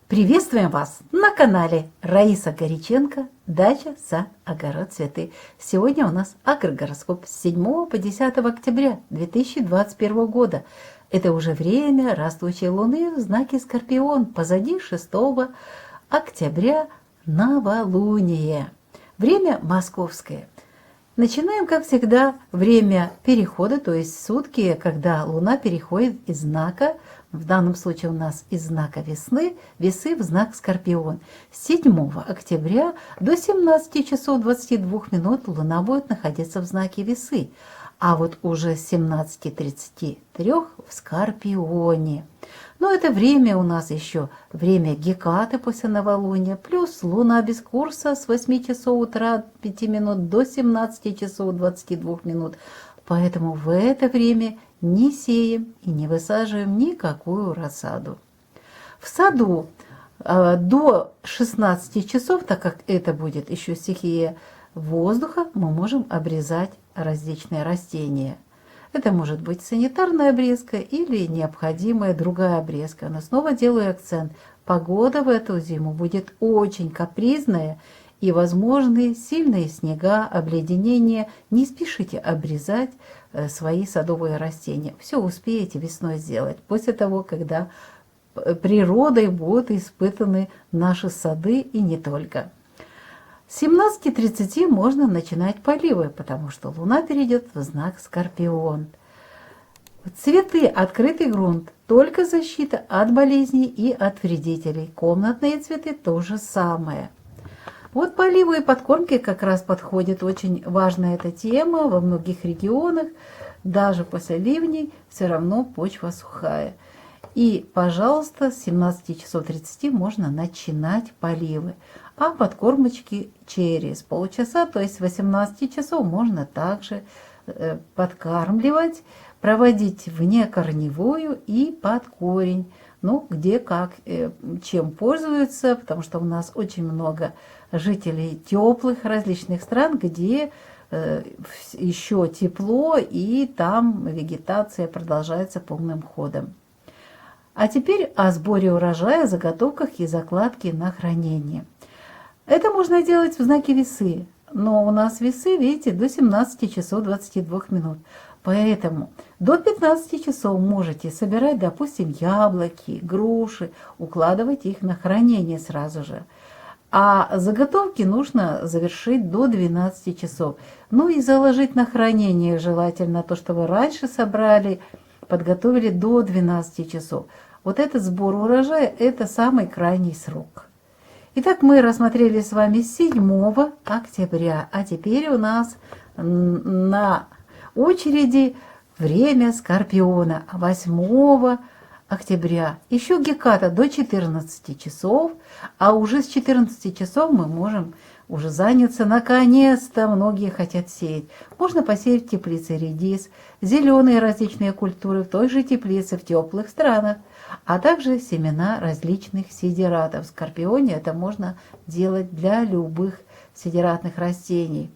Приветствуем вас на канале Раиса Горяченко «Дача, сад, огород, цветы». Сегодня у нас агрогороскоп с 7 по 10 октября 2021 года. Это уже время растущей луны в знаке Скорпион. Позади 6 октября новолуние. Время московское. Начинаем, как всегда, время перехода, то есть сутки, когда Луна переходит из знака, в данном случае у нас из знака весы в знак Скорпион. С 7 октября до 17 часов 22 минут Луна будет находиться в знаке весы, а вот уже с 17:33 в Скорпионе. Но это время у нас еще время Гекаты после новолуния, плюс Луна без курса с 8 часов утра 5 минут до 17 часов 22 минут. Поэтому в это время не сеем и не высаживаем никакую рассаду. В саду до 16 часов, так как это будет еще стихия воздуха, мы можем обрезать различные растения. Это может быть санитарная обрезка или необходимая другая обрезка. Но снова делаю акцент. Погода в эту зиму будет очень капризная и возможны сильные снега, обледенения. Не спешите обрезать свои садовые растения. Все успеете весной сделать, после того, когда природой будут испытаны наши сады и не только. С 17:30 можно начинать поливы, потому что Луна перейдет в знак Скорпион. Цветы, открытый грунт, только защита от болезней и от вредителей. Комнатные цветы то же самое. Вот поливы и подкормки как раз подходит, очень важная эта тема во многих регионах. Даже после ливней все равно почва сухая. И, пожалуйста, с 17 часов 30 можно начинать поливы. А подкормочки через полчаса, то есть с 18 часов, можно также подкармливать, проводить внекорневую и под корень. Ну, где как, чем пользуются, потому что у нас очень много жителей теплых различных стран, где еще тепло, и там вегетация продолжается полным ходом. А теперь о сборе урожая, заготовках и закладке на хранение. Это можно делать в знаке весы, но у нас весы, видите, до 17 часов 22 минут. Поэтому до 15 часов можете собирать, допустим, яблоки, груши, укладывать их на хранение сразу же. А заготовки нужно завершить до 12 часов. Ну и заложить на хранение желательно то, что вы раньше собрали, подготовили до 12 часов. Вот этот сбор урожая – это самый крайний срок. Итак, мы рассмотрели с вами 7 октября, а теперь у нас на очереди время Скорпиона 8 октября. Еще Геката до 14 часов, а уже с 14 часов мы можем уже заняться. Наконец-то многие хотят сеять. Можно посеять в теплице редис, зеленые различные культуры в той же теплице в теплых странах, а также семена различных сидератов. В Скорпионе это можно делать для любых сидератных растений.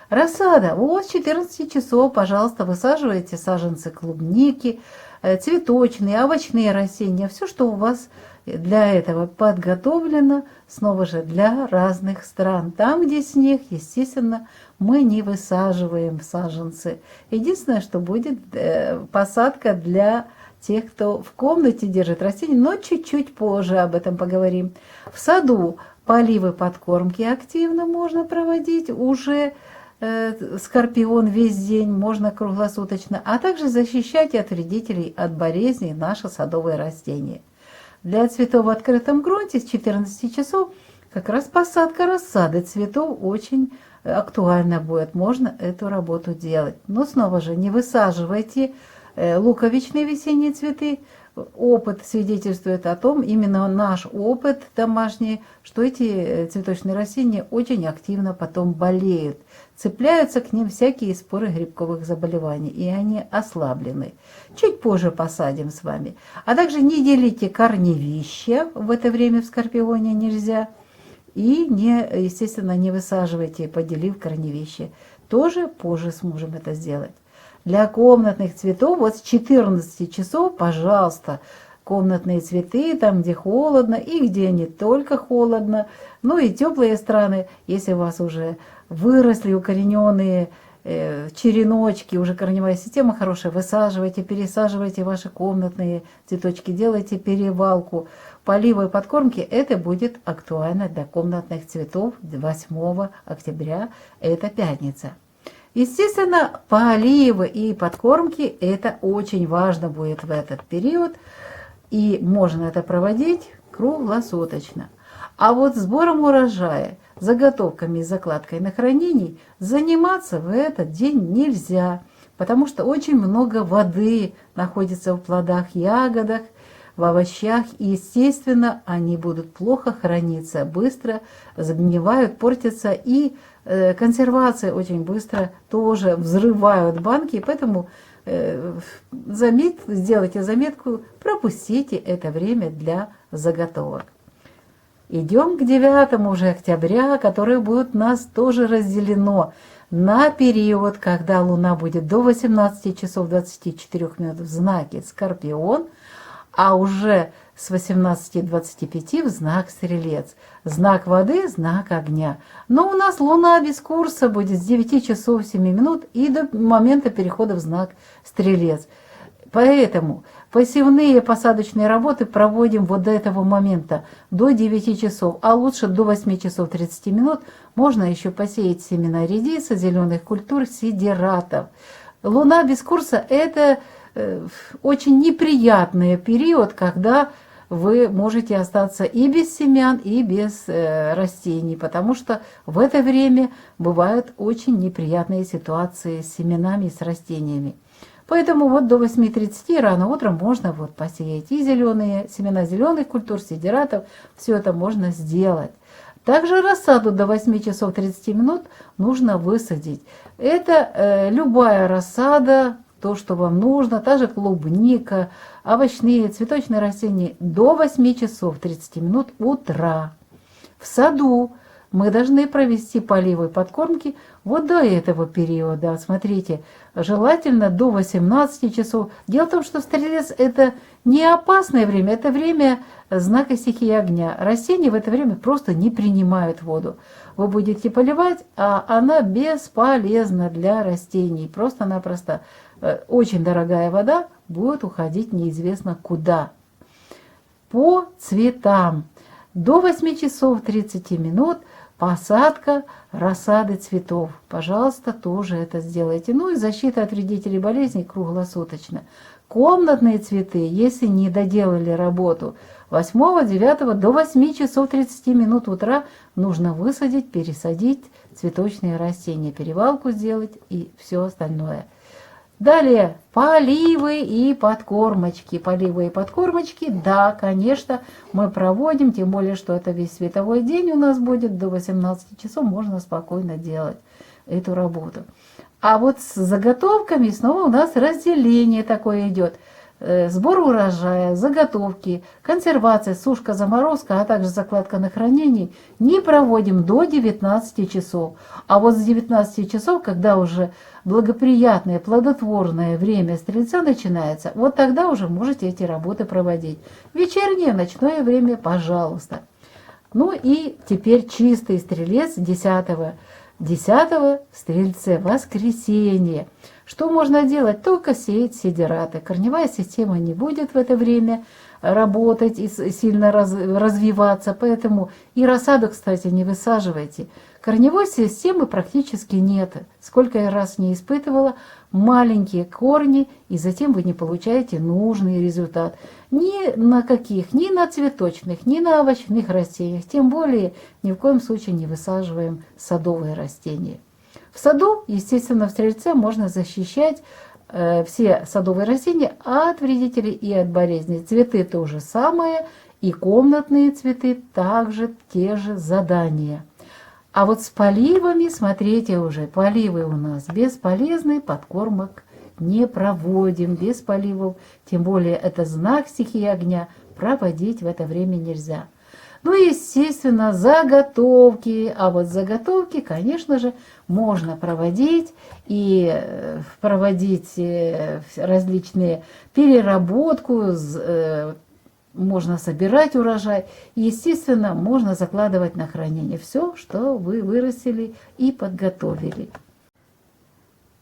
Рассада. Вот с 14 часов, пожалуйста, высаживайте саженцы клубники, цветочные, овощные растения. Все, что у вас для этого подготовлено, снова же для разных стран. Там, где снег, естественно, мы не высаживаем саженцы. Единственное, что будет посадка для тех, кто в комнате держит растения, но чуть-чуть позже об этом поговорим. В саду поливы, подкормки активно можно проводить, уже Скорпион весь день, можно круглосуточно, а также защищать от вредителей, от болезней наши садовые растения. Для цветов в открытом грунте с 14 часов как раз посадка рассады цветов очень актуальна будет, можно эту работу делать. Но снова же не высаживайте луковичные весенние цветы. Опыт свидетельствует о том, именно наш опыт домашний, что эти цветочные растения очень активно потом болеют. Цепляются к ним всякие споры грибковых заболеваний, и они ослаблены. Чуть позже посадим с вами. А также не делите корневища, в это время в Скорпионе нельзя. И, естественно, не высаживайте, поделив корневище. Тоже позже сможем это сделать. Для комнатных цветов вот с 14 часов, пожалуйста, комнатные цветы, там, где холодно и где не только холодно, ну и теплые страны, если у вас уже выросли укорененные череночки, уже корневая система хорошая, высаживайте, пересаживайте ваши комнатные цветочки, делайте перевалку. Полива и подкормки, это будет актуально для комнатных цветов 8 октября, это пятница. Естественно, поливы и подкормки, это очень важно будет в этот период, и можно это проводить круглосуточно. А вот сбором урожая, заготовками и закладкой на хранение заниматься в этот день нельзя, потому что очень много воды находится в плодах, ягодах, в овощах, и, естественно, они будут плохо храниться, быстро загнивают, портятся, и консервация очень быстро тоже взрывают банки, поэтому сделайте заметку, пропустите это время для заготовок. Идем к 9 уже октября, которое будет у нас тоже разделено на период, когда Луна будет до 18 часов 24 минут в знаке Скорпион, а уже с 18:25 в знак Стрелец. Знак воды, знак огня. Но у нас Луна без курса будет с 9 часов 7 минут и до момента перехода в знак Стрелец. Поэтому посевные посадочные работы проводим вот до этого момента, до 9 часов, а лучше до 8 часов 30 минут. Можно еще посеять семена редиса, зеленых культур, сидератов. Луна без курса – это очень неприятный период, когда вы можете остаться и без семян, и без растений, потому что в это время бывают очень неприятные ситуации с семенами и с растениями. Поэтому вот до 8:30 рано утром можно вот посеять и зеленые семена зеленых культур, сидератов, все это можно сделать. Также рассаду до 8 часов 30 минут нужно высадить. Это любая рассада, то, что вам нужно, та же клубника, овощные, цветочные растения до 8 часов 30 минут утра. В саду мы должны провести поливы и подкормки вот до этого периода. Смотрите, желательно до 18 часов. Дело в том, что Стрелец – это не опасное время, это время знака стихии огня. Растения в это время просто не принимают воду. Вы будете поливать, а она бесполезна для растений. Просто-напросто очень дорогая вода будет уходить неизвестно куда. По цветам. До 8 часов 30 минут посадка рассады цветов. Пожалуйста, тоже это сделайте. Ну и защита от вредителей болезней круглосуточно. Комнатные цветы, если не доделали работу, 8-9 до 8 часов 30 минут утра нужно высадить, пересадить цветочные растения, перевалку сделать и все остальное. Далее, поливы и подкормочки. Поливы и подкормочки, да, конечно, мы проводим, тем более, что это весь световой день у нас будет, до 18 часов можно спокойно делать эту работу. А вот с заготовками снова у нас разделение такое идет. Сбор урожая, заготовки, консервация, сушка, заморозка, а также закладка на хранение не проводим до 19 часов. А вот с 19 часов, когда уже благоприятное, плодотворное время Стрельца начинается, вот тогда уже можете эти работы проводить. Вечернее, ночное время, пожалуйста. Ну и теперь чистый Стрелец 10-го в Стрельце, воскресенье. Что можно делать? Только сеять сидераты. Корневая система не будет в это время работать и сильно развиваться, поэтому и рассаду, кстати, не высаживайте. Корневой системы практически нет. Сколько я раз не испытывала, маленькие корни, и затем вы не получаете нужный результат. Ни на каких, ни на цветочных, ни на овощных растениях, тем более ни в коем случае не высаживаем садовые растения. В саду, естественно, в Стрельце можно защищать все садовые растения от вредителей и от болезней. Цветы то же самое, и комнатные цветы также те же задания. А вот с поливами, смотрите уже, поливы у нас бесполезны, подкормок не проводим, без поливов. Тем более это знак стихии огня, проводить в это время нельзя. Ну и, естественно, заготовки. А вот заготовки, конечно же, можно проводить и проводить различные переработку, можно собирать урожай. И, естественно, можно закладывать на хранение все, что вы вырастили и подготовили.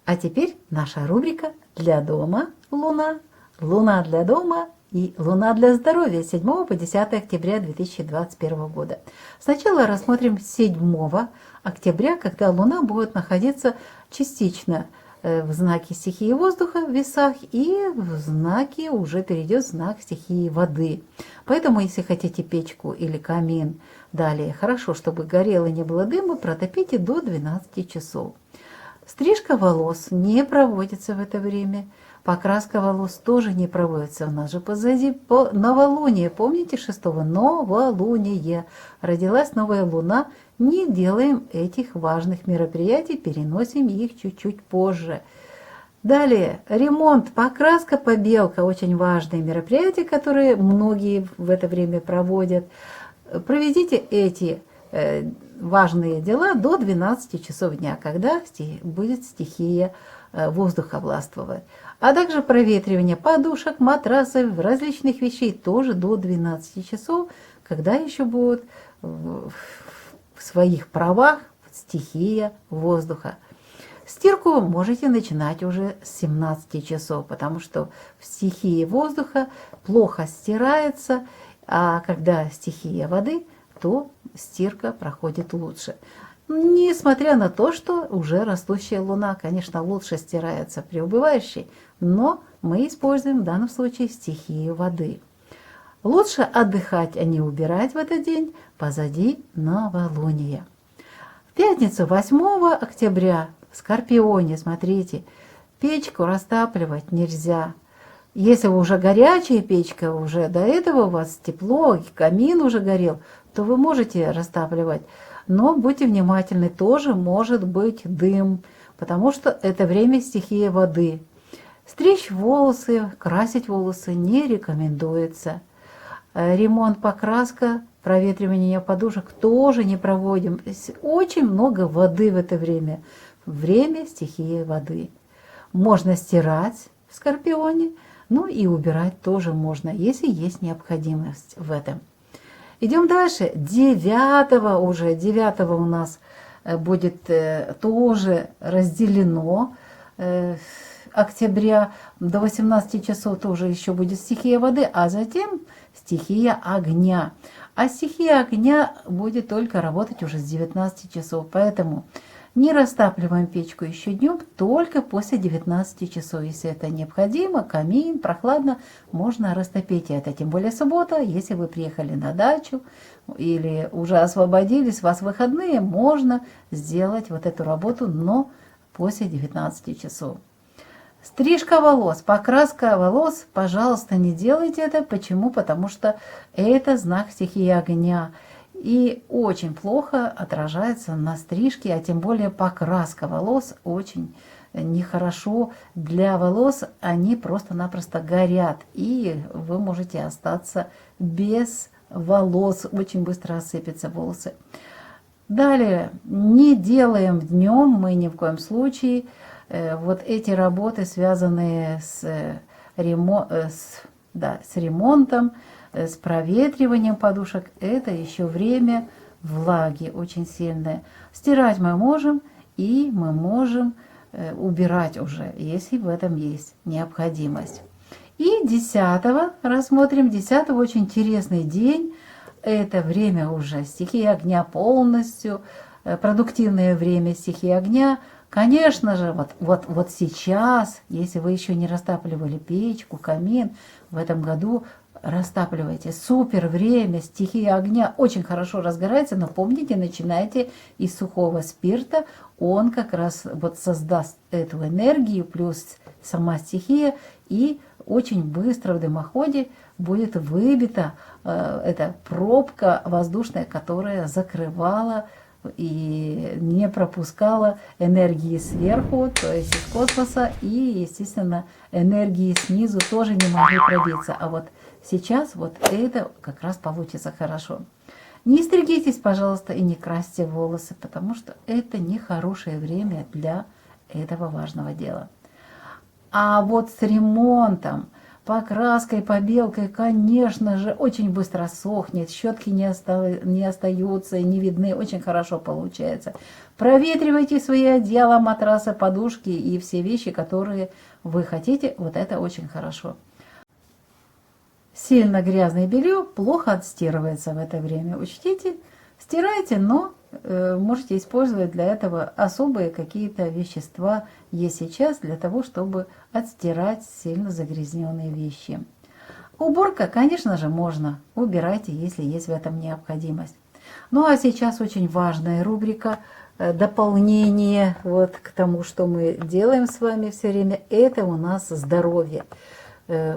А теперь наша рубрика «Для дома Луна». Луна для дома и Луна для здоровья 7 по 10 октября 2021 года. Сначала рассмотрим 7 октября, когда Луна будет находиться частично в знаке стихии воздуха в весах и в знаке уже перейдет в знак стихии воды. Поэтому, если хотите печку или камин, далее хорошо, чтобы горело и не было дыма, протопите до 12 часов. Стрижка волос не проводится в это время. Покраска волос тоже не проводится. У нас же позади новолуние. Помните 6-го? Новолуние. Родилась новая луна. Не делаем этих важных мероприятий, переносим их чуть-чуть позже. Далее, ремонт, покраска, побелка. Очень важные мероприятия, которые многие в это время проводят. Проведите эти важные дела до 12 часов дня, когда будет стихия воздуха властвовать. А также проветривание подушек, матрасов, различных вещей тоже до 12 часов, когда еще будет в своих правах стихия воздуха. Стирку можете начинать уже с 17 часов, потому что в стихии воздуха плохо стирается, а когда стихия воды, то стирка проходит лучше. Несмотря на то, что уже растущая луна, конечно, лучше стирается при убывающей, но мы используем в данном случае стихию воды. Лучше отдыхать, а не убирать в этот день, позади новолуния. В пятницу 8 октября в Скорпионе, смотрите, печку растапливать нельзя. Если уже горячая печка, уже до этого у вас тепло, камин уже горел, то вы можете растапливать. Но будьте внимательны, тоже может быть дым, потому что это время стихии воды. Стричь волосы, красить волосы не рекомендуется. Ремонт, покраска, проветривание подушек тоже не проводим. Очень много воды в это время. Время стихии воды. Можно стирать в Скорпионе, ну и убирать тоже можно, если есть необходимость в этом. Идем дальше. 9 у нас будет тоже разделено. Октября до 18 часов тоже еще будет стихия воды, а затем стихия огня. А стихия огня будет только работать уже с 19 часов. Поэтому не растапливаем печку еще днем, только после 19 часов. Если это необходимо, камин, прохладно, можно растопить это. Тем более суббота, если вы приехали на дачу или уже освободились, у вас выходные, можно сделать вот эту работу, но после 19 часов. Стрижка волос, покраска волос, пожалуйста, не делайте это. Почему? Потому что это знак стихии огня. И очень плохо отражается на стрижке, а тем более покраска волос очень нехорошо для волос. Они просто-напросто горят, и вы можете остаться без волос. Очень быстро осыпятся волосы. Далее, не делаем днем мы ни в коем случае. Вот эти работы, связанные с ремонтом, с проветриванием подушек, это еще время влаги очень сильное. Стирать мы можем, и мы можем убирать уже, если в этом есть необходимость. И 10 рассмотрим. 10 очень интересный день. Это время уже стихии огня полностью, продуктивное время стихии огня. Конечно же, вот сейчас, если вы еще не растапливали печку, камин, в этом году растапливайте. Супер время, стихия огня очень хорошо разгорается, но помните, начинайте из сухого спирта, он как раз вот создаст эту энергию, плюс сама стихия, и очень быстро в дымоходе будет выбита эта пробка воздушная, которая закрывала и не пропускала энергии сверху, то есть из космоса, и, естественно, энергии снизу тоже не могли пробиться. А вот сейчас вот это как раз получится хорошо. Не стригитесь, пожалуйста, и не красьте волосы, потому что это нехорошее время для этого важного дела. А вот с ремонтом, покраской, побелкой, конечно же, очень быстро сохнет, щетки не остаются и не видны, очень хорошо получается. Проветривайте свои одеяла, матрасы, подушки и все вещи, которые вы хотите, вот это очень хорошо. Сильно грязное белье плохо отстирывается в это время. Учтите, стирайте, но можете использовать для этого особые какие-то вещества есть сейчас для того, чтобы отстирать сильно загрязненные вещи. Уборка, конечно же, можно. Убирайте, если есть в этом необходимость. Ну а сейчас очень важная рубрика дополнение вот к тому, что мы делаем с вами все время. Это у нас здоровье.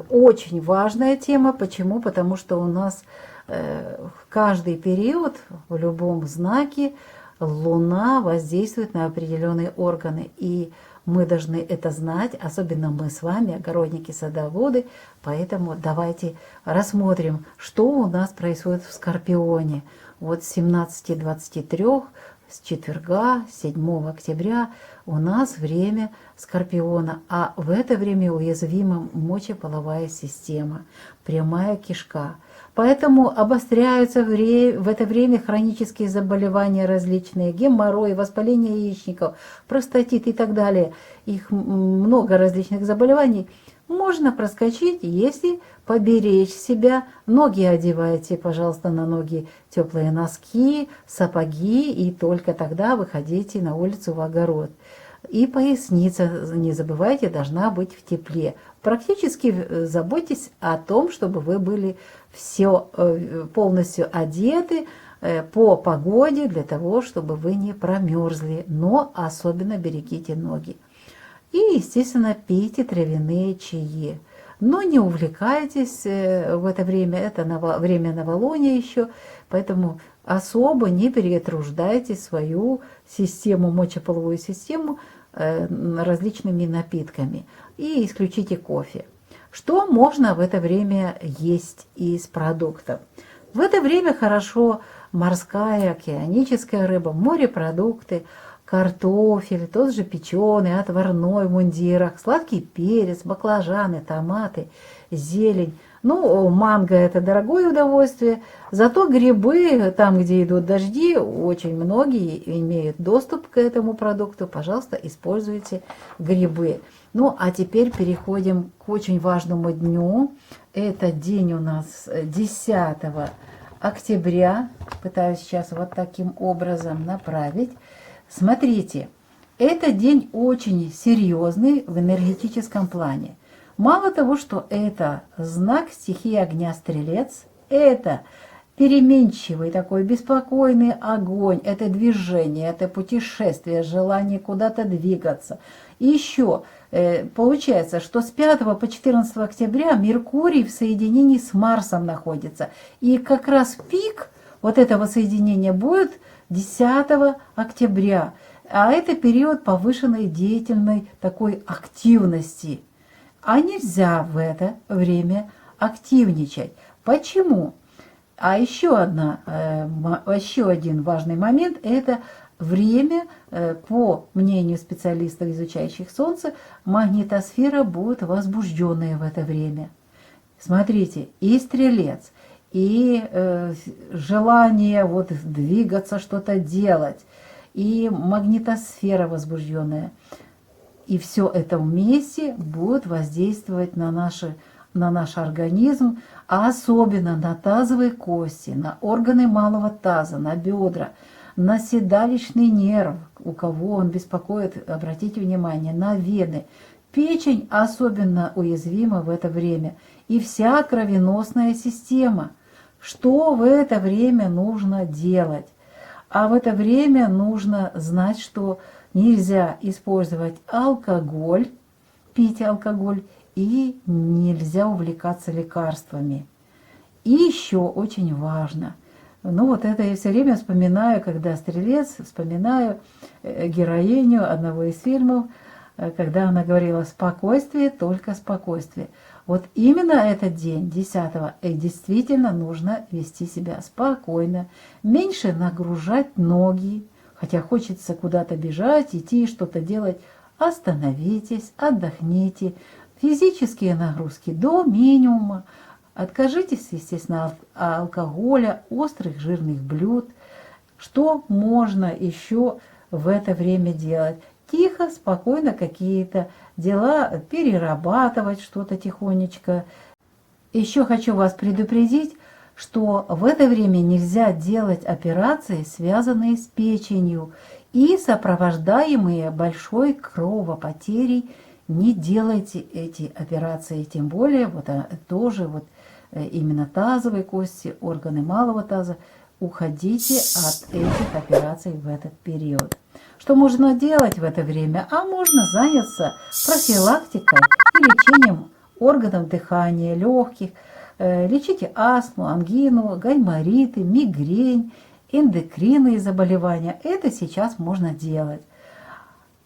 Очень важная тема. Почему? Потому что у нас в каждый период в любом знаке Луна воздействует на определенные органы. И мы должны это знать, особенно мы с вами, огородники-садоводы. Поэтому давайте рассмотрим, что у нас происходит в Скорпионе. Вот с 17:23, с четверга, 7 октября у нас время Скорпиона, а в это время уязвима мочеполовая система, прямая кишка. Поэтому обостряются в это время хронические заболевания различные, геморрой, воспаление яичников, простатит и так далее. Их много различных заболеваний. Можно проскочить, если поберечь себя. Ноги одевайте, пожалуйста, на ноги теплые носки, сапоги, и только тогда выходите на улицу в огород. И поясница, не забывайте, должна быть в тепле. Практически заботьтесь о том, чтобы вы были все полностью одеты по погоде, для того, чтобы вы не промерзли, но особенно берегите ноги. И, естественно, пейте травяные чаи. Но не увлекайтесь в это время, это время новолуния еще, поэтому особо не перетруждайте свою систему, мочеполовую систему различными напитками. И исключите кофе. Что можно в это время есть из продуктов? В это время хорошо морская, океаническая рыба, морепродукты, картофель, тот же печеный, отварной в мундирах, сладкий перец, баклажаны, томаты, зелень. Ну, манго – это дорогое удовольствие, зато грибы, там, где идут дожди, очень многие имеют доступ к этому продукту. Пожалуйста, используйте грибы. Ну, а теперь переходим к очень важному дню. Это день у нас 10 октября. Пытаюсь сейчас вот таким образом направить. Смотрите, этот день очень серьезный в энергетическом плане. Мало того, что это знак стихии огня Стрелец, это переменчивый такой беспокойный огонь, это движение, это путешествие, желание куда-то двигаться. И еще получается, что с 5 по 14 октября Меркурий в соединении с Марсом находится. И как раз пик вот этого соединения будет 10 октября. А это период повышенной деятельной такой активности. А нельзя в это время активничать. Почему? А еще один важный момент – это время, по мнению специалистов, изучающих Солнце, магнитосфера будет возбужденная в это время. Смотрите, и Стрелец, и желание вот двигаться, что-то делать, и магнитосфера возбужденная. И все это вместе будет воздействовать на наш организм, а особенно на тазовые кости, на органы малого таза, на бедра, на седалищный нерв, у кого он беспокоит, обратите внимание, на вены. Печень особенно уязвима в это время, и вся кровеносная система. Что в это время нужно делать? А в это время нужно знать, что нельзя использовать алкоголь, пить алкоголь, и нельзя увлекаться лекарствами. И еще очень важно, ну вот это я все время вспоминаю, когда Стрелец, вспоминаю героиню одного из фильмов, когда она говорила «спокойствие, только спокойствие». Вот именно этот день, 10-го, действительно нужно вести себя спокойно, меньше нагружать ноги, хотя хочется куда-то бежать, идти, что-то делать. Остановитесь, отдохните, Физические нагрузки до минимума. Откажитесь, естественно, от алкоголя, острых жирных блюд. Что можно еще в это время делать? Тихо, спокойно какие-то дела перерабатывать, что-то тихонечко. Еще хочу вас предупредить, что в это время нельзя делать операции, связанные с печенью и сопровождаемые большой кровопотерей. Не делайте эти операции, тем более тоже именно тазовые кости, органы малого таза. Уходите от этих операций в этот период. Что можно делать в это время? А можно заняться профилактикой и лечением органов дыхания, легких. Лечите астму, ангину, гаймориты, мигрень, эндокринные заболевания. Это сейчас можно делать.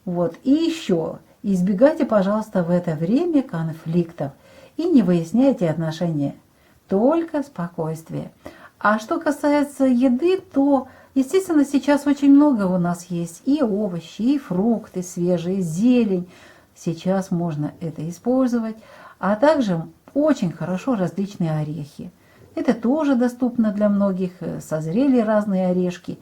И еще избегайте, пожалуйста, в это время конфликтов и не выясняйте отношения. Только спокойствие. А что касается еды, то, естественно, сейчас очень много у нас есть и овощи, и фрукты свежие, зелень. Сейчас можно это использовать. А также очень хорошо различные орехи. Это тоже доступно для многих. Созрели разные орешки.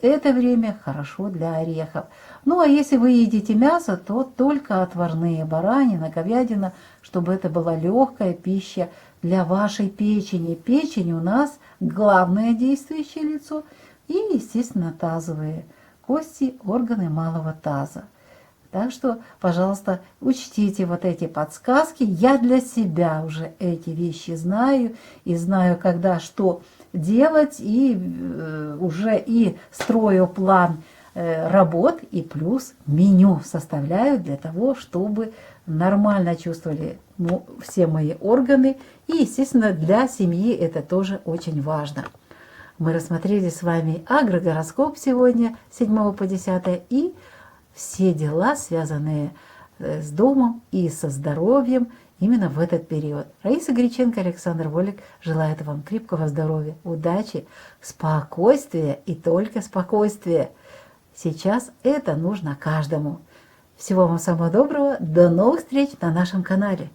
Это время хорошо для орехов. А если вы едите мясо, то только отварные, баранина, говядина, чтобы это была легкая пища для вашей печени. Печень у нас главное действующее лицо и, естественно, тазовые кости, органы малого таза. Так что, пожалуйста, учтите эти подсказки. Я для себя уже эти вещи знаю и знаю, когда что делать, и уже и строю план работ, и плюс меню составляю для того, чтобы нормально чувствовали все мои органы. И, естественно, для семьи это тоже очень важно. Мы рассмотрели с вами агрогороскоп сегодня, 7 по 10, и все дела, связанные с домом и со здоровьем именно в этот период. Раиса Греченко, Александр Волик желает вам крепкого здоровья, удачи, спокойствия и только спокойствия. Сейчас это нужно каждому. Всего вам самого доброго, до новых встреч на нашем канале.